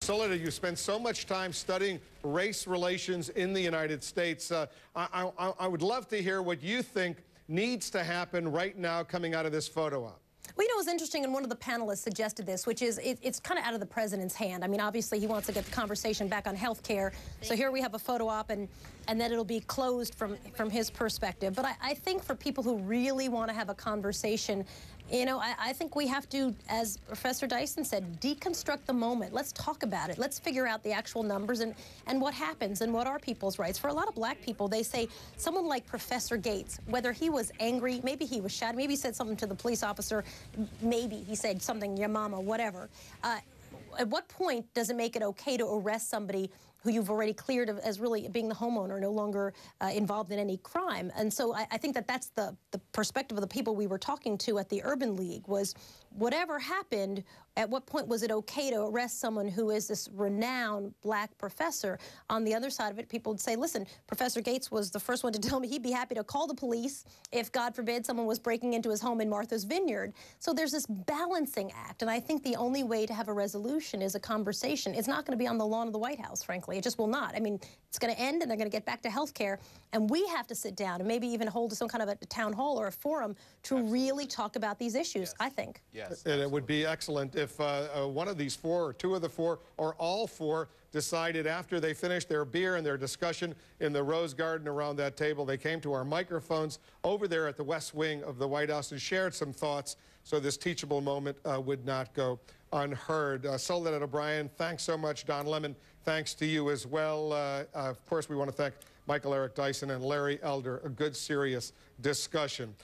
Soledad, you spend so much time studying race relations in the United States. I would love to hear what you think needs to happen right now coming out of this photo op. Well, you know, it was interesting, and one of the panelists suggested this, which is it's kind of out of the president's hand. I mean, obviously, he wants to get the conversation back on health care. So here we have a photo op, and then it'll be closed from his perspective. But I think for people who really want to have a conversation, you know, I think we have to, as Professor Dyson said, deconstruct the moment. Let's talk about it. Let's figure out the actual numbers and what happens and what are people's rights. For a lot of black people, they say someone like Professor Gates, whether he was angry, maybe he was shouting, maybe he said something to the police officer, maybe he said something, your mama, whatever. At what point does it make it okay to arrest somebody who you've already cleared as really being the homeowner, no longer involved in any crime? And so I think that's the perspective of the people we were talking to at the Urban League was, whatever happened, at what point was it okay to arrest someone who is this renowned black professor? On the other side of it, people would say, listen, Professor Gates was the first one to tell me he'd be happy to call the police if, God forbid, someone was breaking into his home in Martha's Vineyard. So there's this balancing act, and I think the only way to have a resolution is a conversation. It's not going to be on the lawn of the White House, frankly. It just will not. I mean, it's going to end, and they're going to get back to health care, and we have to sit down and maybe even hold some kind of a town hall or a forum to really talk about these issues, I think. Yes, and it would be excellent if one of these four, or two of the four, or all four decided after they finished their beer and their discussion in the Rose Garden around that table, they came to our microphones over there at the West Wing of the White House and shared some thoughts so this teachable moment would not go unheard. Soledad O'Brien, thanks so much. Don Lemon, thanks to you as well. Of course, we want to thank Michael Eric Dyson and Larry Elder. A good, serious discussion.